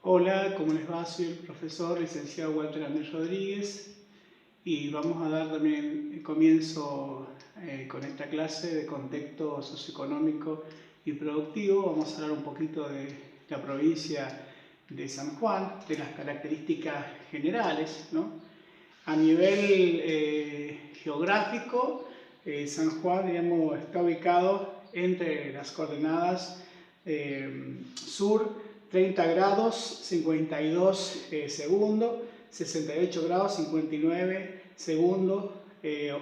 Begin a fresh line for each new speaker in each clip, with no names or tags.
Hola, ¿cómo les va? Soy el profesor licenciado Walter Andrés Rodríguez y vamos a dar también comienzo con esta clase de contexto socioeconómico y productivo. Vamos a hablar un poquito de la provincia de San Juan, de las características generales, ¿no? A nivel geográfico, San Juan, digamos, está ubicado entre las coordenadas sur 30 grados 52 segundos, 68 grados 59 segundos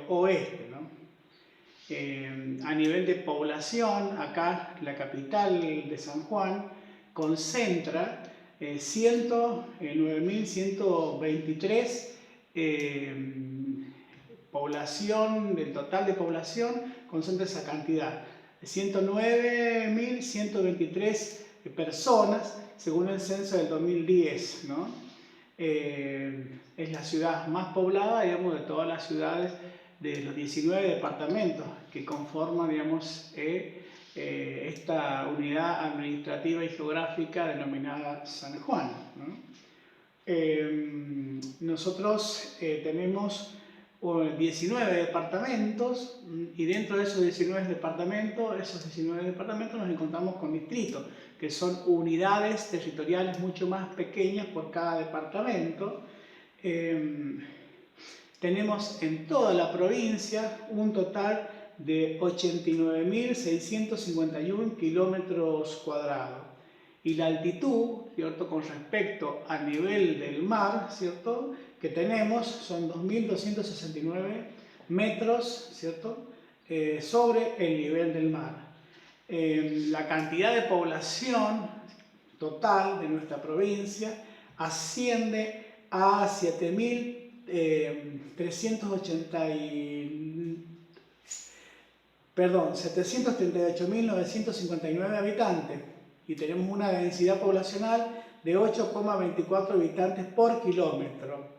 oeste, ¿no? A nivel de población, acá la capital de San Juan concentra 109.123 población, del total de población, concentra esa cantidad. 109.123 personas, según el censo del 2010, ¿no? Es la ciudad más poblada, digamos, de todas las ciudades de los 19 departamentos que conforman, digamos, esta unidad administrativa y geográfica denominada San Juan, ¿no? Nosotros tenemos 19 departamentos y dentro de esos 19 departamentos nos encontramos con distritos, que son unidades territoriales mucho más pequeñas por cada departamento. Tenemos en toda la provincia un total de 89.651 kilómetros cuadrados. Y la altitud, ¿cierto?, con respecto al nivel del mar, ¿cierto?, que tenemos son 2.269 metros, ¿cierto?, sobre el nivel del mar. La cantidad de población total de nuestra provincia asciende a 738.959 habitantes y tenemos una densidad poblacional de 8,24 habitantes por kilómetro.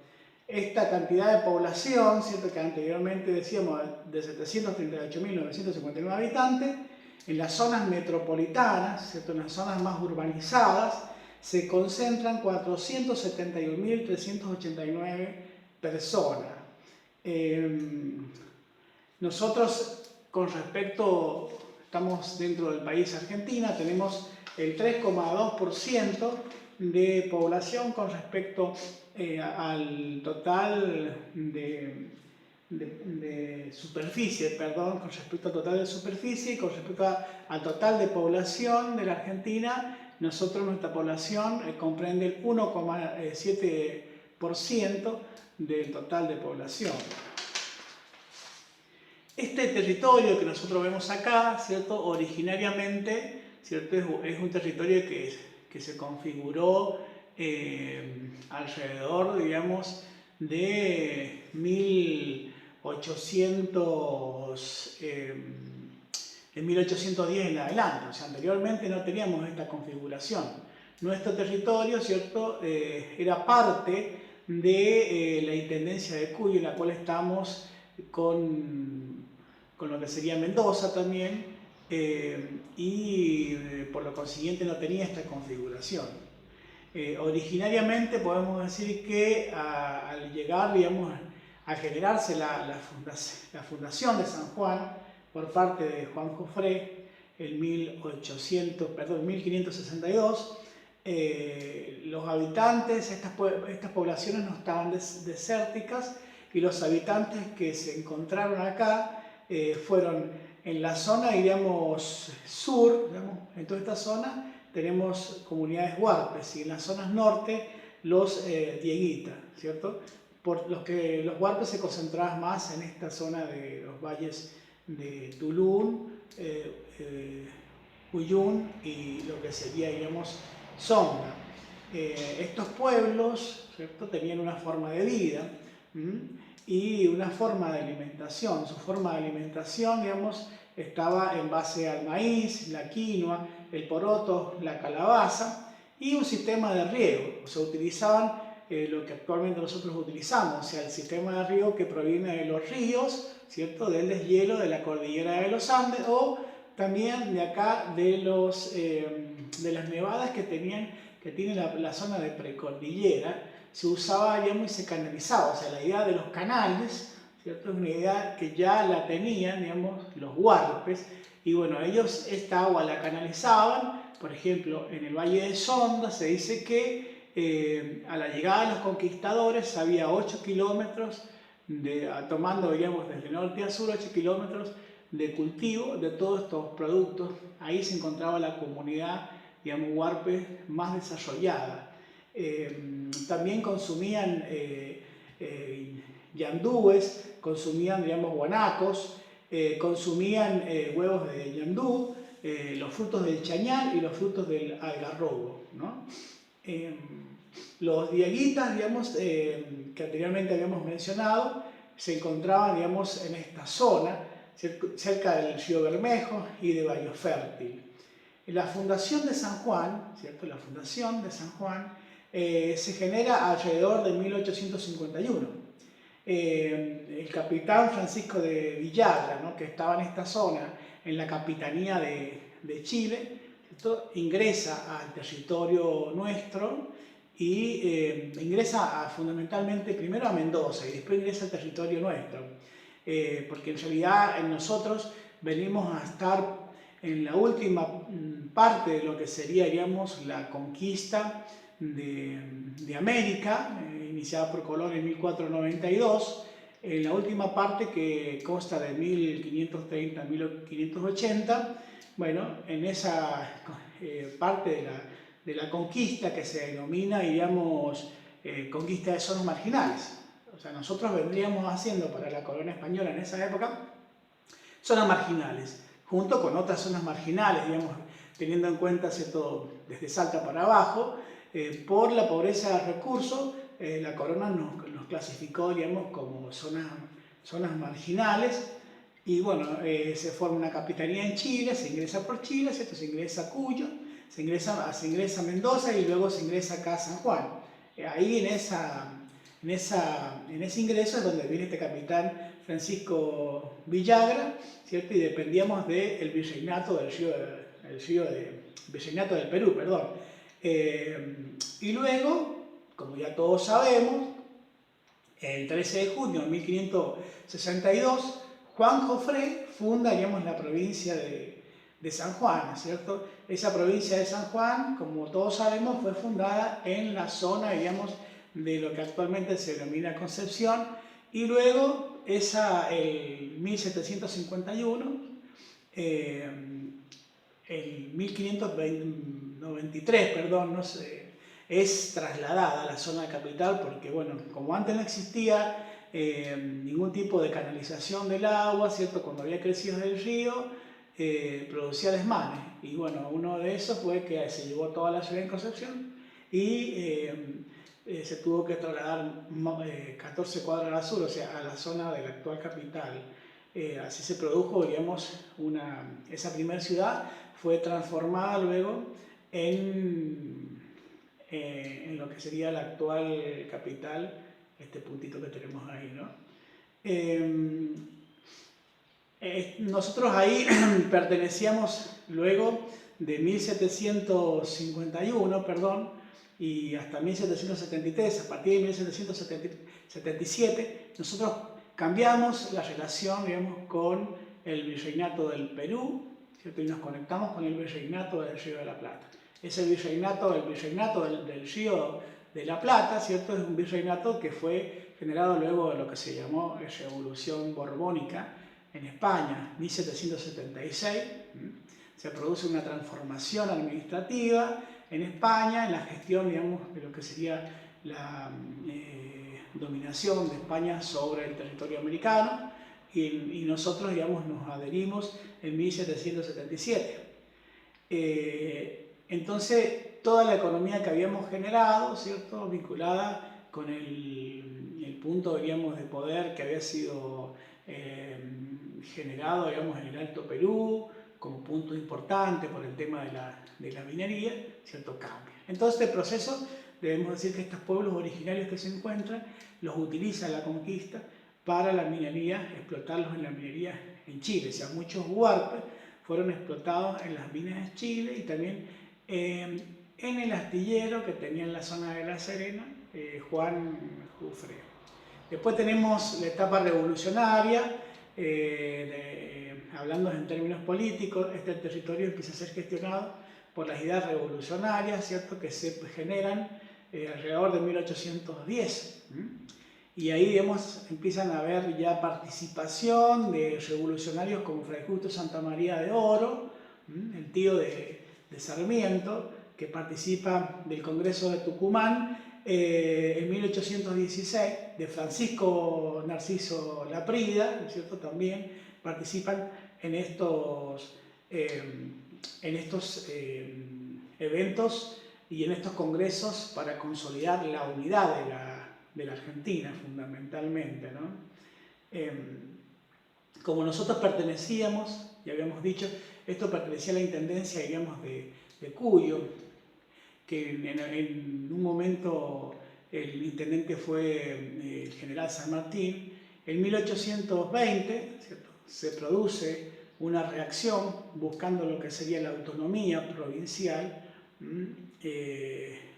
Esta cantidad de población, ¿cierto?, que anteriormente decíamos de 738.959 habitantes, en las zonas metropolitanas, ¿cierto?, en las zonas más urbanizadas, se concentran 471.389 personas. Nosotros, con respecto, estamos dentro del país Argentina, tenemos el 3,2% de población con respecto al total de superficie, perdón, con respecto al total de superficie y con respecto al total de población de la Argentina. Nuestra población comprende el 1,7% del total de población. Este territorio que nosotros vemos acá, ¿cierto?, originariamente, ¿cierto?, es un territorio que se configuró alrededor, digamos, de 1810 en adelante. O sea, anteriormente no teníamos esta configuración. Nuestro territorio, ¿cierto?, era parte de la Intendencia de Cuyo, en la cual estamos con lo que sería Mendoza también, y por lo consiguiente no tenía esta configuración. Originariamente podemos decir que al llegar, digamos, a generarse la fundación de San Juan por parte de Juan Jofré en 1562, los habitantes, estas poblaciones no estaban desérticas y los habitantes que se encontraron acá fueron en la zona, diríamos, sur, digamos, en toda esta zona tenemos comunidades huarpes y en las zonas norte los dieguitas, ¿cierto? Por los que los huarpes se concentraban más en esta zona de los valles de Tulún, Uyún y lo que sería, digamos, Sonda. Estos pueblos, ¿cierto?, tenían una forma de vida y una forma de alimentación. Su forma de alimentación, digamos, estaba en base al maíz, la quinoa, el poroto, la calabaza y un sistema de riego. O sea, utilizaban lo que actualmente nosotros utilizamos, o sea, el sistema de riego que proviene de los ríos, ¿cierto?, del deshielo de la cordillera de los Andes o también de acá de las nevadas que que tiene la zona de precordillera, se usaba, digamos, y se canalizaba. O sea, la idea de los canales, ¿cierto? Es una idea que ya la tenían, digamos, los huarpes, y bueno, ellos esta agua la canalizaban. Por ejemplo, en el Valle de Sonda se dice que a la llegada de los conquistadores había 8 kilómetros, tomando, digamos, desde norte a sur, 8 kilómetros de cultivo de todos estos productos. Ahí se encontraba la comunidad, digamos, huarpe más desarrollada. También consumían yandúes, consumían, digamos, guanacos, consumían huevos de yandú, los frutos del chañar y los frutos del algarrobo, ¿no? Los dieguitas, digamos, que anteriormente habíamos mencionado, se encontraban, digamos, en esta zona, cerca del río Bermejo y de Valle Fértil. La fundación de San Juan, ¿cierto? La fundación de San Juan se genera alrededor de 1851. El capitán Francisco de Villagra, ¿no? Que estaba en esta zona, en la capitanía de Chile, ¿cierto? Ingresa al territorio nuestro y ingresa fundamentalmente primero a Mendoza y después ingresa al territorio nuestro, porque en realidad nosotros venimos a estar en la última parte de lo que sería, digamos, la conquista de América, iniciada por Colón en 1492, en la última parte que consta de 1530 a 1580. Bueno, en esa parte de la conquista que se denomina, digamos, conquista de zonas marginales. O sea, nosotros vendríamos haciendo para la corona española en esa época zonas marginales, junto con otras zonas marginales, digamos, teniendo en cuenta, ¿cierto?, desde Salta para abajo, por la pobreza de recursos, la corona nos clasificó, digamos, como zonas marginales. Y bueno, se forma una capitanía en Chile, se ingresa por Chile, ¿cierto? Se ingresa a Cuyo, se ingresa a Mendoza y luego se ingresa acá a San Juan. Ahí en ese ingreso es donde viene este capitán Francisco Villagra, ¿cierto? Y dependíamos del virreinato virreinato del Perú, perdón. Y luego, como ya todos sabemos, el 13 de junio de 1562, Juan Jofré funda, digamos, la provincia de San Juan, ¿cierto? Esa provincia de San Juan, como todos sabemos, fue fundada en la zona, digamos, de lo que actualmente se denomina Concepción, y luego el 1751, el 1593, perdón, no sé, es trasladada a la zona capital porque, bueno, como antes no existía ningún tipo de canalización del agua, ¿cierto? Cuando había crecido el río, producía desmanes. Y bueno, uno de esos fue que se llevó toda la ciudad en Concepción y se tuvo que trasladar 14 cuadras al sur, o sea, a la zona de la actual capital. Así se produjo, digamos, esa primera ciudad fue transformada luego en lo que sería la actual capital, este puntito que tenemos ahí, ¿no? Nosotros ahí pertenecíamos luego de 1751, perdón, y hasta 1773, a partir de 1777, nosotros cambiamos la relación, digamos, con el virreinato del Perú, ¿cierto? Y nos conectamos con el virreinato del Río de la Plata. Es el virreinato del Río de la Plata, ¿cierto? Es un virreinato que fue generado luego de lo que se llamó Revolución Borbónica en España, 1776. Se produce una transformación administrativa en España, en la gestión, digamos, de lo que sería la dominación de España sobre el territorio americano, y nosotros, digamos, nos adherimos en 1777. Entonces, toda la economía que habíamos generado, ¿cierto?, vinculada con el punto, digamos, de poder que había sido generado, digamos, en el Alto Perú, como punto importante por el tema de la minería, ¿cierto?, cambia. Entonces, este proceso, debemos decir que estos pueblos originarios que se encuentran, los utiliza la conquista para la minería, explotarlos en la minería en Chile. O sea, muchos huarpes fueron explotados en las minas de Chile y también en el astillero que tenía en la zona de La Serena, Juan Jufré. Después tenemos la etapa revolucionaria, hablando en términos políticos, este territorio empieza a ser gestionado por las ideas revolucionarias, ¿cierto?, que se generan alrededor de 1810. Y ahí, digamos, empiezan a haber ya participación de revolucionarios como Fray Justo Santamaría de Oro, el tío de Sarmiento, que participa del Congreso de Tucumán en 1816, de Francisco Narciso Laprida, ¿cierto?, también participan en estos eventos y en estos congresos para consolidar la unidad de la Argentina, fundamentalmente, ¿no? Como nosotros pertenecíamos, ya habíamos dicho, esto pertenecía a la intendencia, digamos, de Cuyo, que en un momento el intendente fue el general San Martín. En 1820, ¿cierto?, se produce una reacción buscando lo que sería la autonomía provincial,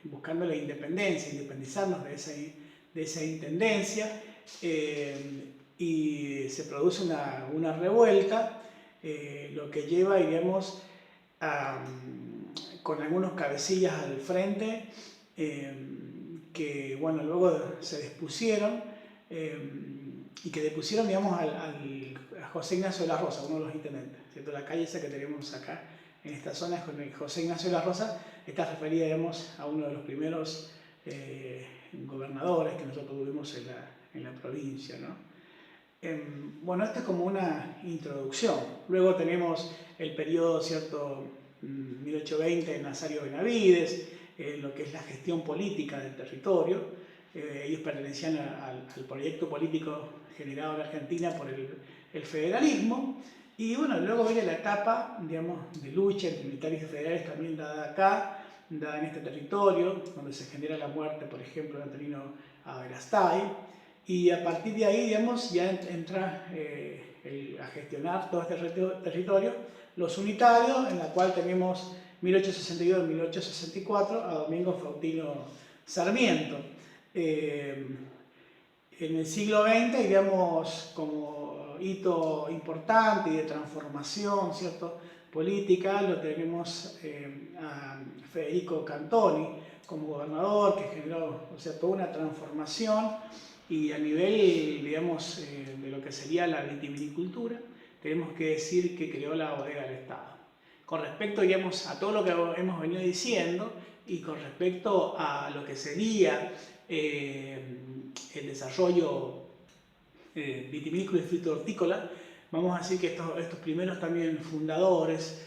buscando la independencia, independizarnos de esa intendencia, y se produce una revuelta, lo que lleva, digamos, con algunos cabecillas al frente, que bueno, luego se depusieron, y que depusieron, digamos, a José Ignacio de la Rosa, uno de los intendentes, ¿cierto? La calle esa que tenemos acá en esta zona es con José Ignacio de la Rosa, está referida, digamos, a uno de los primeros gobernadores que nosotros tuvimos en la provincia, ¿no? Bueno, esto es como una introducción. Luego tenemos el periodo, ¿cierto?, 1820 de Nazario Benavides, lo que es la gestión política del territorio. Ellos pertenecían al proyecto político generado en Argentina por el federalismo. Y bueno, luego viene la etapa, digamos, de lucha entre militares y federales, también dada acá, dada en este territorio, donde se genera la muerte, por ejemplo, de Antonino Aberastain. Y a partir de ahí, digamos, ya entra a gestionar todo este territorio los unitarios, en la cual tenemos 1862-1864 a Domingo Faustino Sarmiento. En el siglo XX, digamos, como hito importante y de transformación, ¿cierto?, política, lo tenemos a Federico Cantoni como gobernador, que generó, o sea, toda una transformación. Y a nivel, digamos, de lo que sería la vitivinicultura, tenemos que decir que creó la bodega del Estado. Con respecto, digamos, a todo lo que hemos venido diciendo y con respecto a lo que sería el desarrollo vitivinícola y fruto-hortícola, vamos a decir que estos primeros también fundadores,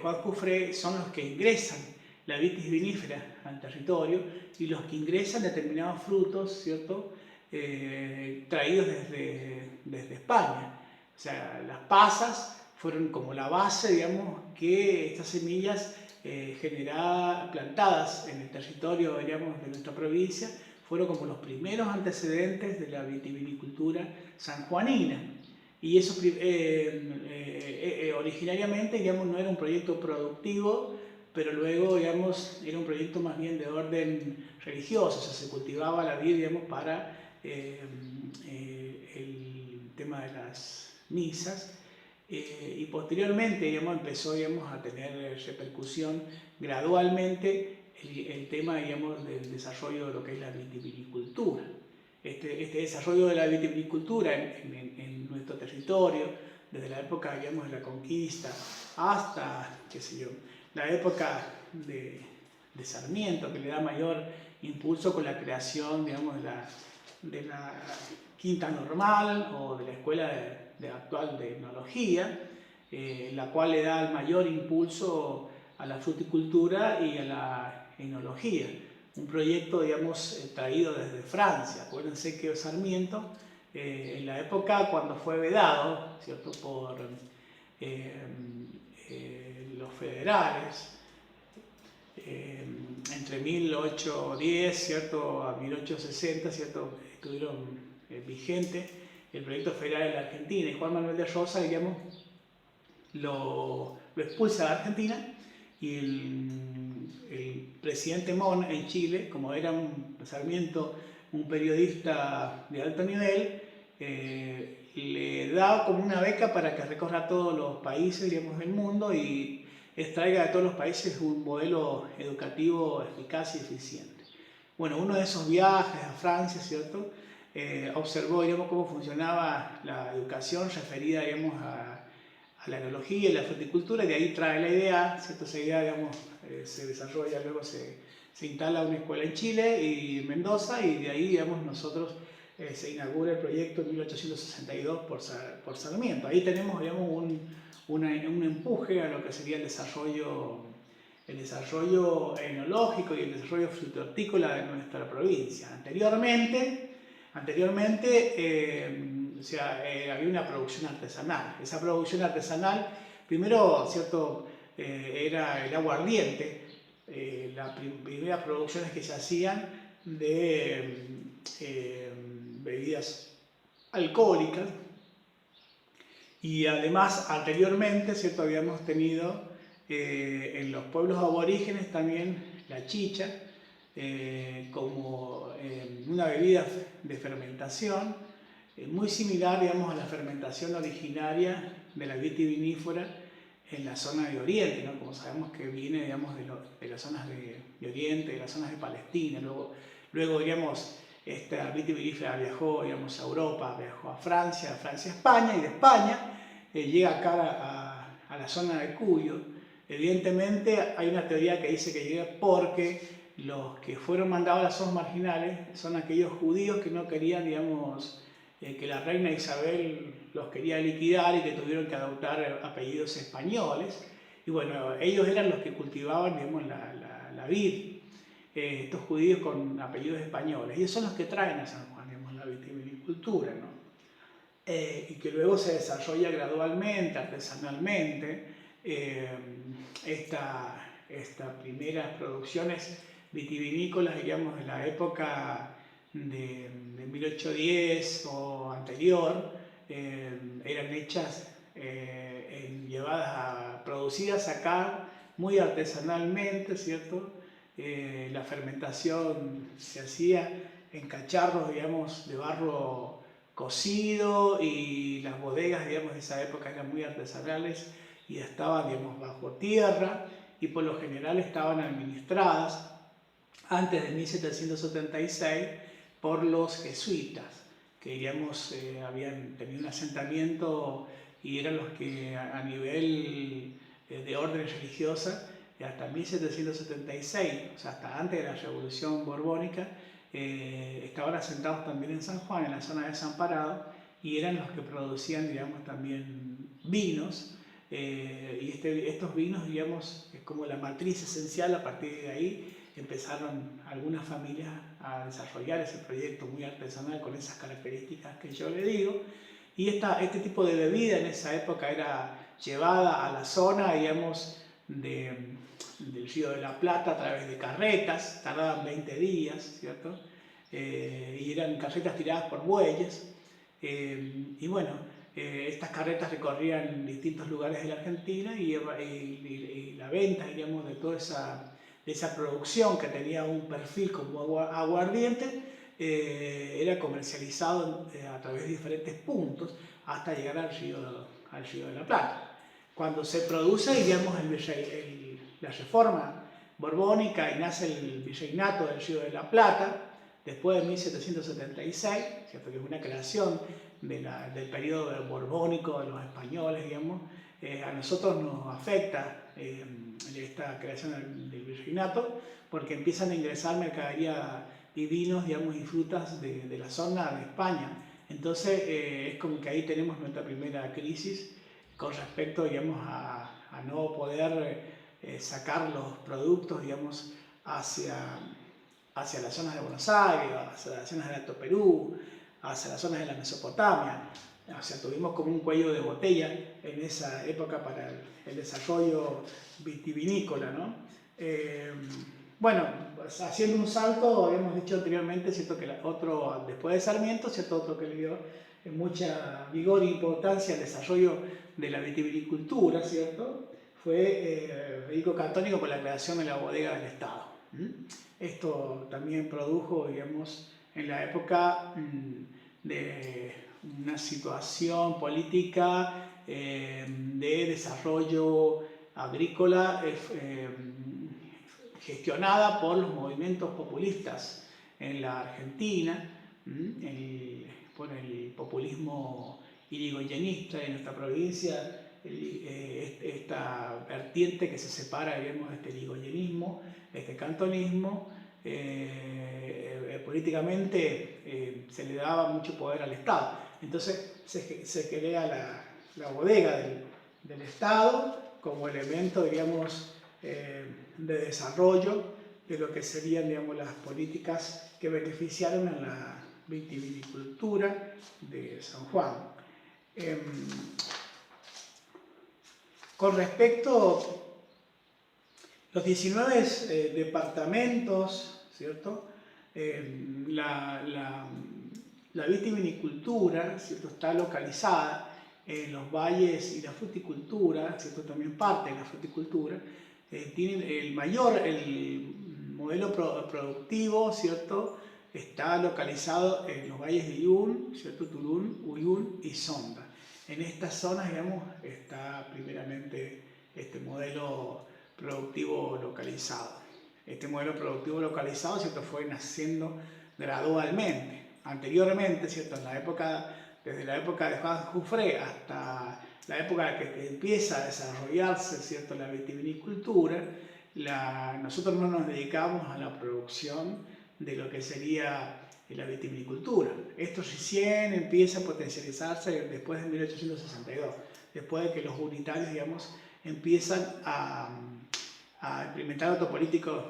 Juan Jufré, son los que ingresan la vitis vinífera al territorio y los que ingresan determinados frutos, ¿cierto?, traídos desde España. O sea, las pasas fueron como la base, digamos, que estas semillas plantadas en el territorio, digamos, de nuestra provincia, fueron como los primeros antecedentes de la vitivinicultura sanjuanina. Y eso originariamente, digamos, no era un proyecto productivo, pero luego, digamos, era un proyecto más bien de orden religioso, o sea, se cultivaba la vid, digamos, para el tema de las misas, y posteriormente, digamos, empezó, digamos, a tener repercusión gradualmente el tema, digamos, del desarrollo de lo que es la vitivinicultura. Este desarrollo de la vitivinicultura en nuestro territorio, desde la época, digamos, de la conquista hasta, qué sé yo, la época de Sarmiento, que le da mayor impulso con la creación, digamos, de la Quinta Normal o de la Escuela actual de Etnología, la cual le da el mayor impulso a la fruticultura y a la enología. Un proyecto, digamos, traído desde Francia. Acuérdense que Sarmiento, en la época cuando fue vedado, ¿cierto?, por los federales, entre 1810, ¿cierto?, a 1860, ¿cierto?, estuvieron vigentes el proyecto federal de la Argentina, y Juan Manuel de Rosas, digamos, lo expulsa de Argentina, y el presidente Mon en Chile, como era un Sarmiento, un periodista de alto nivel, le da como una beca para que recorra todos los países, digamos, del mundo y extraiga de todos los países un modelo educativo eficaz y eficiente. Bueno, uno de esos viajes a Francia, ¿cierto? Observó, digamos, cómo funcionaba la educación referida, digamos, a la enología y la fruticultura, y de ahí trae la idea, ¿cierto? Esa idea, digamos, se desarrolla, luego se instala una escuela en Chile y en Mendoza, y de ahí, digamos, nosotros se inaugura el proyecto en 1862 por Sarmiento. Ahí tenemos, digamos, un empuje a lo que sería el desarrollo enológico y el desarrollo frutícola de nuestra provincia. Anteriormente o sea, había una producción artesanal. Esa producción artesanal, primero, ¿cierto? Era el aguardiente, las primeras producciones que se hacían de bebidas alcohólicas, y además anteriormente, ¿cierto? Habíamos tenido en los pueblos aborígenes también la chicha como una bebida de fermentación muy similar, digamos, a la fermentación originaria de la vitivinífera en la zona de Oriente, ¿no? Como sabemos que viene, digamos, de las zonas de Oriente, de las zonas de Palestina. Luego digamos, esta vitivinífera viajó, digamos, a Europa, viajó a Francia, a España, y de España llega acá a la zona de Cuyo. Evidentemente hay una teoría que dice que llega porque los que fueron mandados a las zonas marginales son aquellos judíos que no querían, digamos, que la reina Isabel los quería liquidar y que tuvieron que adoptar apellidos españoles. Y bueno, ellos eran los que cultivaban, digamos, la vid, estos judíos con apellidos españoles. Y ellos son los que traen a San Juan, digamos, la vitivinicultura, ¿no? Y que luego se desarrolla gradualmente, artesanalmente, estas primeras producciones vitivinícolas, digamos, de la época de 1810 o anterior, eran hechas, producidas acá muy artesanalmente, ¿cierto? La fermentación se hacía en cacharros, digamos, de barro cocido, y las bodegas, digamos, de esa época eran muy artesanales y estaban, digamos, bajo tierra, y por lo general estaban administradas antes de 1776 por los jesuitas, que, digamos, habían tenido un asentamiento y eran los que a nivel de orden religiosa, hasta 1776, o sea, hasta antes de la Revolución Borbónica, estaban asentados también en San Juan, en la zona de Desamparado, y eran los que producían, digamos, también vinos, y estos vinos, digamos, es como la matriz esencial. A partir de ahí empezaron algunas familias a desarrollar ese proyecto muy artesanal con esas características que yo le digo, y este tipo de bebida en esa época era llevada a la zona, digamos, del Río de la Plata a través de carretas, tardaban 20 días, ¿cierto? Y eran carretas tiradas por bueyes, y bueno, estas carretas recorrían distintos lugares de la Argentina, y la venta, digamos, de toda esa producción que tenía un perfil como aguardiente, era comercializado a través de diferentes puntos hasta llegar al Río de la Plata. Cuando se produce, digamos, la reforma borbónica y nace el virreinato del Río de la Plata, después de 1776, ¿cierto? Que es una creación del periodo borbónico de los españoles, digamos, a nosotros nos afecta esta creación del virreinato, porque empiezan a ingresar mercadería y vinos, digamos, y frutas de la zona de España. Entonces es como que ahí tenemos nuestra primera crisis con respecto, digamos, a no poder sacar los productos, digamos, hacia las zonas de Buenos Aires, hacia las zonas del Alto Perú, hacia las zonas de la Mesopotamia. O sea, tuvimos como un cuello de botella en esa época para el desarrollo vitivinícola, ¿no? Bueno, pues haciendo un salto, habíamos dicho anteriormente, ¿cierto? Que otro, después de Sarmiento, ¿cierto? Otro que le dio mucha vigor e importancia al desarrollo de la vitivinicultura, ¿cierto? fue Federico Cantónico con la creación de la bodega del Estado. Esto también produjo, digamos, en la época de una situación política de desarrollo agrícola gestionada por los movimientos populistas en la Argentina, por el populismo irigoyenista en nuestra provincia, esta vertiente que se separa, digamos, de este irigoyenismo, este cantonismo. Políticamente se le daba mucho poder al Estado. Entonces se crea la bodega del Estado como elemento, digamos, de desarrollo de lo que serían, digamos, las políticas que beneficiaron a la vitivinicultura de San Juan. Con respecto a los 19 departamentos, ¿cierto? La vitivinicultura, ¿cierto?, está localizada en los valles, y la fruticultura, ¿cierto?, también parte de la fruticultura, tienen el modelo productivo, ¿cierto?, está localizado en los valles de Yun, ¿cierto?, Tulún, Uyun y Sonda. En estas zonas, digamos, está primeramente este modelo productivo localizado. Este modelo productivo localizado, ¿cierto?, fue naciendo gradualmente. Anteriormente, ¿cierto?, desde la época de Juan Jufré hasta la época que empieza a desarrollarse, ¿cierto?, la vitivinicultura, nosotros no nos dedicamos a la producción de lo que sería la vitivinicultura. Esto recién empieza a potencializarse después de 1862, después de que los unitarios, digamos, empiezan a implementar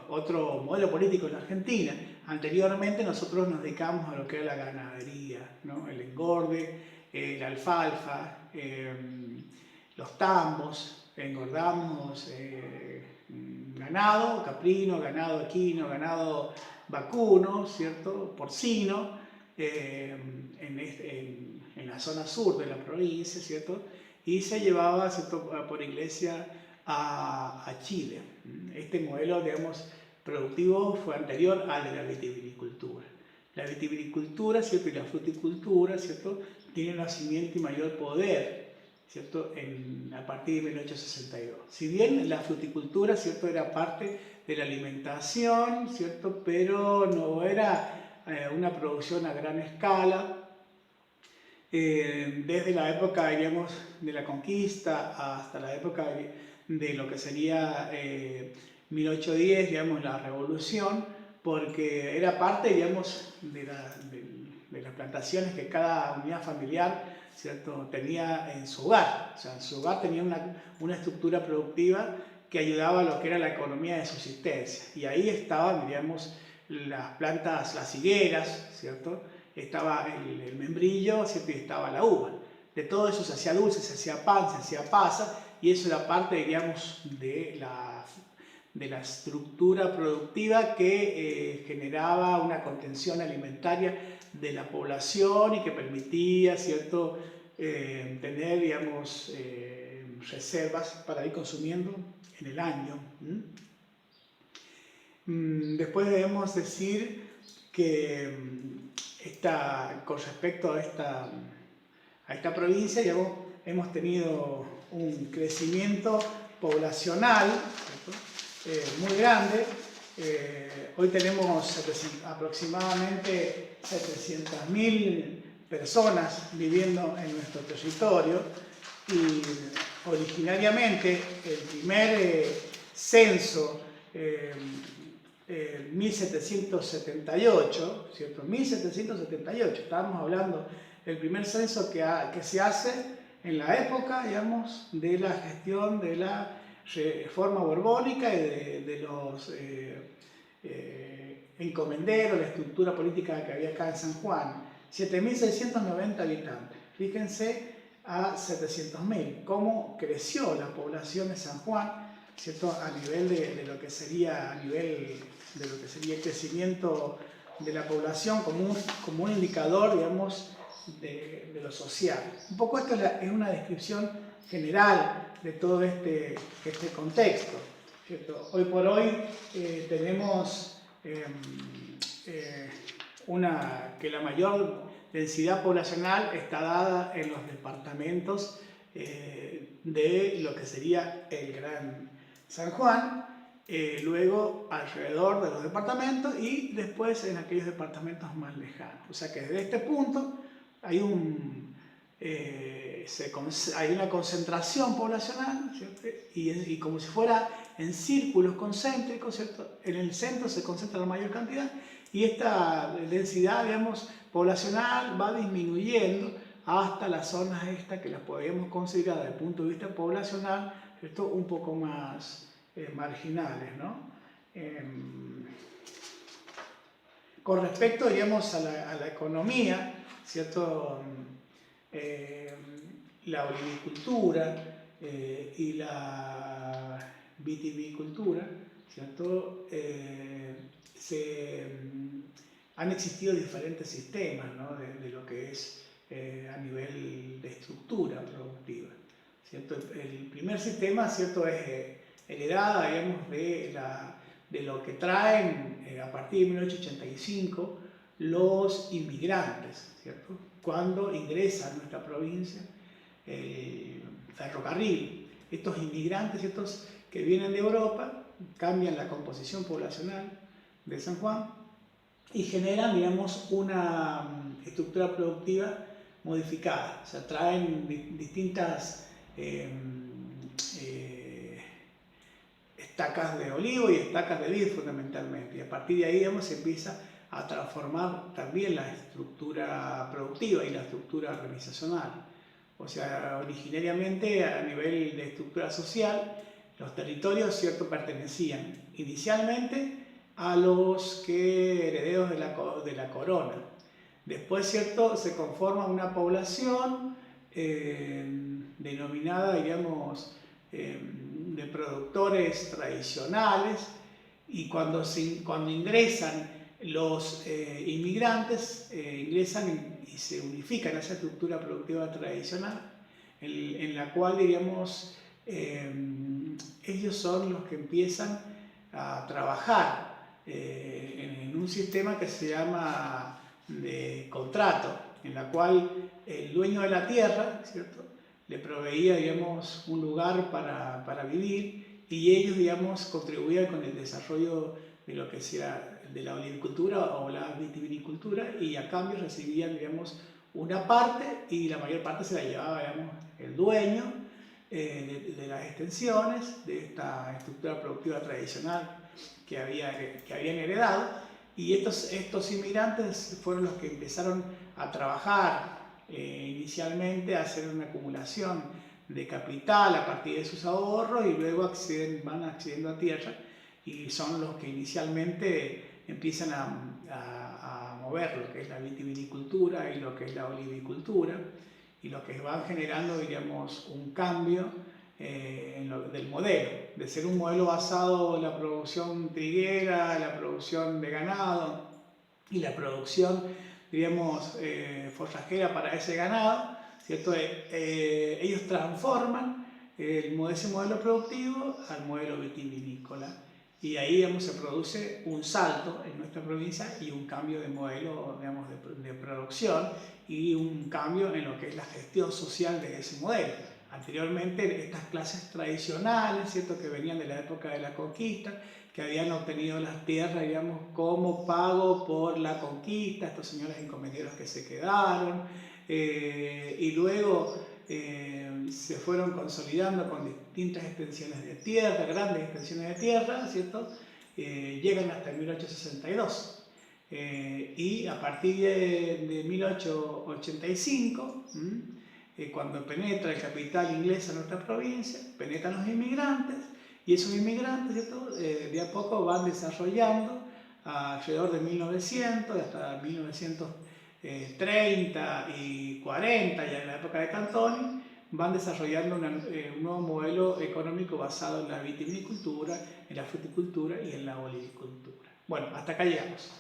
otro modelo político en la Argentina. Anteriormente nosotros nos dedicamos a lo que era la ganadería, ¿no?, el engorde, la alfalfa, los tambos, engordamos ganado caprino, ganado equino, ganado vacuno, ¿cierto?, porcino, en la zona sur de la provincia, ¿cierto?, y se llevaba, ¿cierto?, por iglesia a Chile. Este modelo, digamos, productivo fue anterior al de la vitivinicultura. La vitivinicultura, ¿cierto?, y la fruticultura, ¿cierto?, tienen nacimiento y mayor poder, ¿cierto?, a partir de 1862. Si bien la fruticultura, ¿cierto?, era parte de la alimentación, ¿cierto?, pero no era una producción a gran escala. Desde la época, digamos, de la conquista hasta la época de lo que sería 1810, digamos, la revolución, porque era parte, digamos, de las plantaciones que cada unidad familiar, ¿cierto?, tenía en su hogar. O sea, en su hogar tenía una estructura productiva que ayudaba a lo que era la economía de subsistencia. Y ahí estaban, digamos, las plantas, las higueras, ¿cierto?, estaba el membrillo, ¿cierto?, y estaba la uva. De todo eso se hacía dulce, se hacía pan, se hacía pasa, y eso era parte, digamos, de la estructura productiva que generaba una contención alimentaria de la población y que permitía, ¿cierto?, tener, digamos, reservas para ir consumiendo en el año. Después debemos decir que con respecto a esta provincia, digamos, hemos tenido un crecimiento poblacional, muy grande. Hoy tenemos aproximadamente 700.000 personas viviendo en nuestro territorio, y originariamente el primer censo 1778, ¿cierto? 1778, estábamos hablando del primer censo que se hace en la época, digamos, de la gestión de la Reforma Borbónica y de los encomenderos, la estructura política que había acá en San Juan. 7.690 habitantes. Fíjense a 700.000, cómo creció la población de San Juan, ¿cierto?, a nivel de lo que sería el crecimiento de la población como un indicador, digamos, de lo social. Un poco esto es una descripción general de todo este contexto, ¿cierto? Hoy por hoy tenemos que la mayor densidad poblacional está dada en los departamentos de lo que sería el Gran San Juan, luego alrededor de los departamentos y después en aquellos departamentos más lejanos. O sea que desde este punto hay hay una concentración poblacional, ¿cierto? Y como si fuera en círculos concéntricos, ¿cierto? En el centro se concentra la mayor cantidad y esta densidad, digamos, poblacional va disminuyendo hasta las zonas estas que las podríamos considerar desde el punto de vista poblacional, ¿cierto? Un poco más marginales, ¿no? Con respecto, digamos, a la economía, ¿cierto? La olivicultura y la vitivicultura, ¿cierto? Han existido diferentes sistemas, ¿no? de lo que es a nivel de estructura productiva, ¿cierto? El primer sistema, ¿cierto? Es heredada, digamos, de lo que traen a partir de 1885 los inmigrantes, ¿cierto? Cuando ingresa a nuestra provincia el ferrocarril. Estos inmigrantes, estos que vienen de Europa, cambian la composición poblacional de San Juan y generan, digamos, una estructura productiva modificada. O sea, traen distintas estacas de olivo y estacas de vid fundamentalmente. Y a partir de ahí, digamos, se empieza a transformar también la estructura productiva y la estructura organizacional. O sea, originariamente a nivel de estructura social, los territorios, ¿cierto?, pertenecían inicialmente a los herederos de la corona. Después, ¿cierto?, se conforma una población denominada, digamos, de productores tradicionales, y cuando ingresan los inmigrantes, ingresan y se unifican a esa estructura productiva tradicional, en la cual, diríamos, ellos son los que empiezan a trabajar en un sistema que se llama de contrato, en la cual el dueño de la tierra, ¿cierto?, le proveía, digamos, un lugar para vivir, y ellos, digamos, contribuían con el desarrollo de lo que sea de la olivicultura o la vitivinicultura, y a cambio recibían, digamos, una parte, y la mayor parte se la llevaba, digamos, el dueño de las extensiones de esta estructura productiva tradicional que habían heredado. Y estos inmigrantes fueron los que empezaron a trabajar inicialmente, a hacer una acumulación de capital a partir de sus ahorros, y luego van accediendo a tierra, y son los que inicialmente empiezan a mover lo que es la vitivinicultura y lo que es la olivicultura, y lo que van generando, diríamos, un cambio del modelo, de ser un modelo basado en la producción triguera, la producción de ganado y la producción, diríamos, forrajera para ese ganado, ¿cierto? Ellos transforman ese modelo productivo al modelo vitivinícola, y ahí, digamos, se produce un salto en nuestra provincia y un cambio de modelo, digamos, de producción, y un cambio en lo que es la gestión social de ese modelo. Anteriormente, estas clases tradicionales, ¿cierto?, que venían de la época de la conquista, que habían obtenido las tierras, digamos, como pago por la conquista, estos señores encomenderos que se quedaron, y luego se fueron consolidando con distintas extensiones de tierra, grandes extensiones de tierra, ¿cierto? Llegan hasta 1862. Y a partir de 1885, cuando penetra el capital inglés a nuestra provincia, penetran los inmigrantes, y esos inmigrantes, ¿cierto?, de a poco van desarrollando alrededor de 1900 hasta 1930 y 40, ya en la época de Cantoni, van desarrollando un nuevo modelo económico basado en la vitivinicultura, en la fruticultura y en la olivicultura. Bueno, hasta acá llegamos.